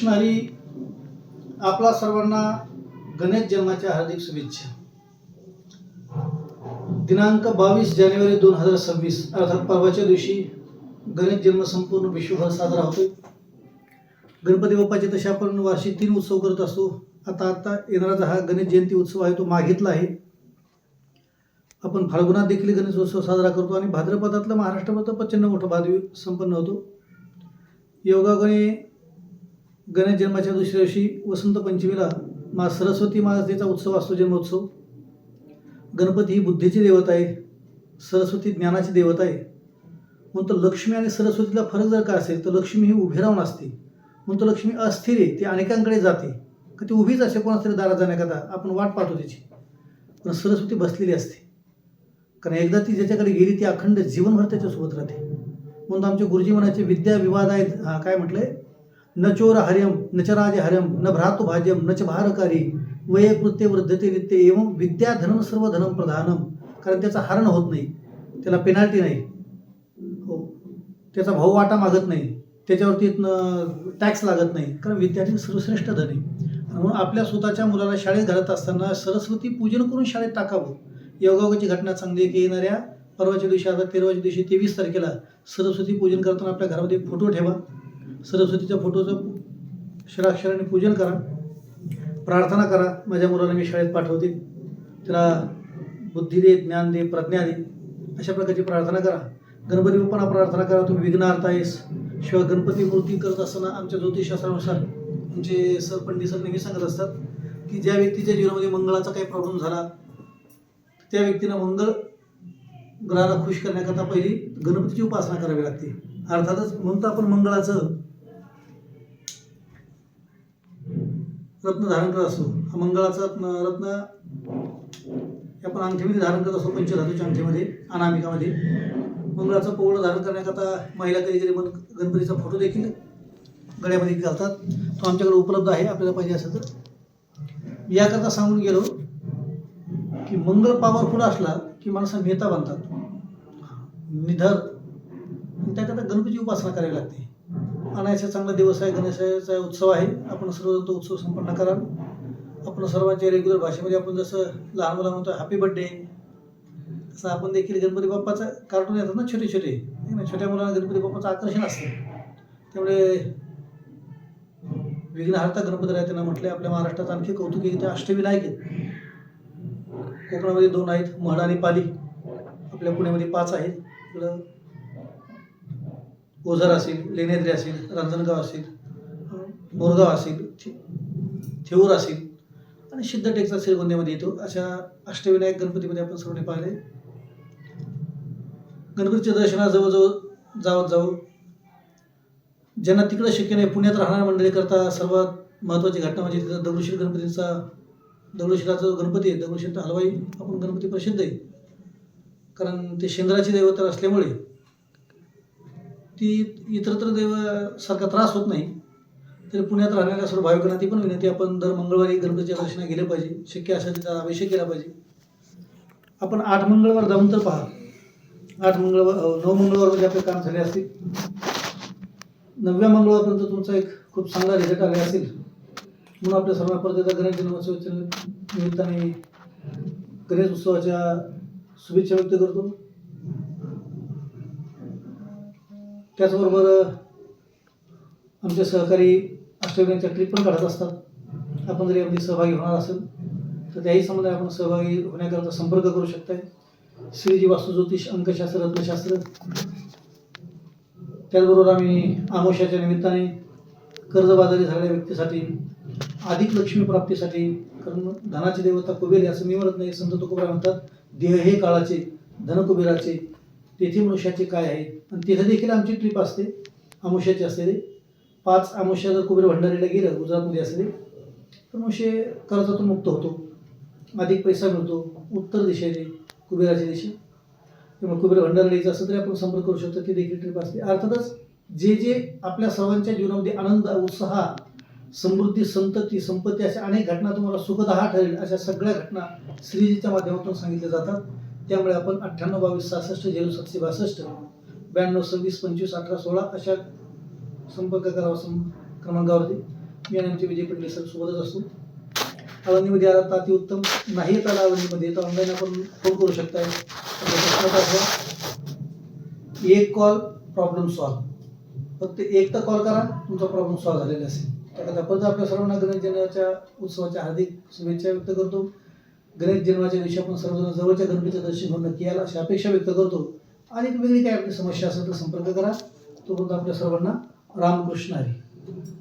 हरी, आपला सर्वांना गणेश जन्माच्या हार्दिक शुभेच्छा. दिनांक 22 जानेवारी 2026 अर्थात परवाच्या दिवशी गणेश जन्म संपूर्ण विश्वभर साजरा होतोय. गणपती बाप्पाचे तसे आपण वार्षिक 3 उत्सव करत असतो. आता येणारा हा गणेश जयंती उत्सव आहे तो माघेतला आहे. आपण फाल्गुनात देखील गणेश उत्सव साजरा करतो आणि भाद्रपदातला महाराष्ट्रामध्ये प्रचंड मोठा भादवी संपन्न होतो. योगायोगाने गणेश जन्माच्या दुसऱ्या दिवशी वसंत पंचमीला मा सरस्वती मातेचा उत्सव असतो, जन्मोत्सव. गणपती ही बुद्धीची देवता आहे, सरस्वती ज्ञानाची देवता आहे. म्हणून तर लक्ष्मी आणि सरस्वतीला फरक जर का असेल तर लक्ष्मी ही उभी राहून असते, म्हणून तर लक्ष्मी अस्थिर आहे, ती अनेकांकडे जाते. का ती उभीच असते, कोणाच तरी दारात जाण्याकरता आपण वाट पाहतो त्याची. पण सरस्वती बसलेली असते, कारण एकदा ती ज्याच्याकडे गेली ती अखंड जीवनभर त्याच्यासोबत राहते. म्हणून आमचे गुरुजी म्हणायचे विद्या विवाद आहेत. काय म्हटलंय? न चोर हर्यम न च राज हर्यम न भ्रातु भाज्यम न च भारकारी वये कृत्य वृद्धते नित्य एवं विद्या धनम सर्व धनम प्रधानम. कारण त्याचं हरण होत नाही, त्याला पेनाल्टी नाही, हो, त्याचा भाऊ वाटा मागत नाही, त्याच्यावरती टॅक्स लागत नाही, कारण विद्या ही सर्वश्रेष्ठ धन आहे. म्हणून आपल्या स्वतःच्या मुलाला शाळेत घालत असताना सरस्वती पूजन करून शाळेत टाकावं. योगायोगाची घटना चांगली आहे की येणाऱ्या परवाच्या दिवशी, आता 13व्या दिवशी 23 तारखेला सरस्वती पूजन करताना आपल्या घरामध्ये फोटो ठेवा. सरस्वतीच्या फोटोचं अक्षराने पूजन करा, प्रार्थना करा, माझ्या मुलाला मी शाळेत पाठवते, त्याला बुद्धी दे, ज्ञान दे, प्रज्ञा दे, अशा प्रकारची प्रार्थना करा. गणपती बाप्पांना प्रार्थना करा तुम्ही विघ्नहर्ता आहेस. शिवाय गणपती मूर्ती करत असताना आमच्या ज्योतिषशास्त्रानुसार आमचे सर पंडित सर नेहमी सांगत असतात की ज्या व्यक्तीच्या जीवनामध्ये मंगळाचा काही प्रॉब्लेम झाला त्या व्यक्तीनं मंगळ ग्रहाला खुश करण्याकरता पहिली गणपतीची उपासना करावी लागते. अर्थातच म्हणतो आपण मंगळाचं रत्न धारण करत असतो. हा मंगळाचा रत्न आपण अंगठीमध्ये धारण करत असतो, पंचधातूच्या अंगठीमध्ये, अनामिकामध्ये. मंगळाचं पवळ धारण करण्याकरता महिला कधी कधी गणपतीचा फोटो देखील गळ्यामध्ये घालतात. तो आमच्याकडे उपलब्ध आहे, आपल्याला पाहिजे असेल तर. याकरता सांगून गेलो की मंगळ पॉवरफुल असला की माणसं नेता बनतात, निधर. त्याकरता गणपतीची उपासना करावी लागते. आणायचा चांगला दिवस आहे, गणेशाचा उत्सव आहे. आपण सर्व तो उत्सव संपन्न करा. आपण सर्वांच्या रेग्युलर भाषेमध्ये आपण जसं लहान मुला म्हणतो हॅपी बर्थडे, तसं आपण देखील गणपती बाप्पाचं कार्टून येतात ना छोटे छोटे, छोट्या मुलांना गणपती बाप्पाचं आकर्षण असतं. त्यामुळे विघ्नहर्ता गणपती राहते ना म्हटले. आपल्या महाराष्ट्रात आणखी कौतुक आहे, ते अष्टविनायक आहेत. कोकणामध्ये 2 आहेत, महड आणि पाली. आपल्या पुण्यामध्ये 5 आहेत. इकडं ओझर असेल, लेण्याद्री असेल, रांजणगाव असेल, मोरगाव असेल, थेऊर असेल आणि सिद्धटेकचा श्रीगोंद्यामध्ये येतो. अशा अष्टविनायक गणपतीमध्ये आपण सर्वांनी पाहिले. गणपतीच्या दर्शनाला जवळजवळ जाऊ ज्यांना तिकडं शक्य नाही, पुण्यात राहणाऱ्या मंडळीकरता सर्वात महत्त्वाची घटना म्हणजे तिथं दगडूशेठ गणपतीचा, दगडूशेठाचा गणपती आहे, दगडूशेठ हलवाई आपण गणपती प्रसिद्ध आहे. कारण ते शेंद्राची देवता असल्यामुळे ती इतरत्र देवासारखा त्रास होत नाही. तरी पुण्यात राहणाऱ्या सर्व भाविकांना ती पण विनंती, आपण दर मंगळवारी गणपतीच्या दर्शनाला गेले पाहिजे. शक्य असेल तिचा अभिषेक केला पाहिजे. आपण 8 मंगळवार जाऊन तर पहा. 9 मंगळवारमध्ये आपले काम झाले असतील. 9व्या मंगळवारपर्यंत तुमचा एक खूप चांगला रिझल्ट आला असेल. म्हणून आपल्या सर्वांना परत एकदा गणेश जन्मोत्सवाच्या निमित्ताने गणेश उत्सवाच्या शुभेच्छा व्यक्त करतो. त्याचबरोबर आमचे सहकारी अष्टविनायकच्या ट्रिप पण काढत असतात. आपण जर यामध्ये सहभागी होणार असेल तर त्याही संबंधाने आपण सहभागी होण्याकरता संपर्क करू शकताय. श्रीजी वास्तू ज्योतिष अंकशास्त्र रत्नशास्त्र. त्याचबरोबर आम्ही आमोशाच्या निमित्ताने कर्जबाजारी झालेल्या व्यक्तीसाठी, अधिक लक्ष्मी प्राप्तीसाठी, कारण धनाची देवता कुबेर असं मी म्हणत नाही, संत तुकोबरा म्हणतात देह हे काळाचे धन कुबेराचे, तेथे मनुष्याचे काय आहे. आणि तिथे देखील आमची ट्रिप असते, आमुष्याची असते. 5 आमुष्या जर कुबेर भंडारीला गेलं गुजरातमध्ये असले तर मनुष्य कर्जातून मुक्त होतो, अधिक पैसा मिळतो उत्तर दिशेने कुबेराच्या दिशे. त्यामुळे कुबेर भंडारीला यायचं असं तरी आपण संपर्क करू शकतो, ती देखील ट्रिप असते. अर्थातच जे आपल्या सर्वांच्या जीवनामध्ये आनंद, उत्साह, समृद्धी, संतती, संपत्ती अशा अनेक घटना तुम्हाला सुखदहा ठरेल अशा सगळ्या घटना श्रीजीच्या माध्यमातून सांगितल्या जातात. त्यामुळे आपण 98 22 66 0762 92 26 25 18 16 अशा संपर्क करावा क्रमांकावरती. मी आणि आमचे विजय पडले सर सोबतच असतो. आळंदीमध्ये आला तर अतिउत्तम, नाही येत आला आळंदीमध्ये तर ऑनलाईन आपण फोन करू शकताय. एक कॉल प्रॉब्लेम सॉल्व. फक्त एक तर कॉल करा, तुमचा प्रॉब्लेम सॉल्व झालेला असेल. त्याकरता परत आपल्या सर्वांना गणेश जन्माच्या उत्सवाच्या हार्दिक शुभेच्छा व्यक्त करतो. गणेश जन्माच्या दिवशी आपण सर्वजण जवळच्या गणपतीचं दर्शन घेऊन नक्की याल अशी अपेक्षा व्यक्त करतो. आणि वेगळी काय आपली समस्या असेल तर संपर्क करा. तोपर्यंत आपल्या सर्वांना रामकृष्ण हरी.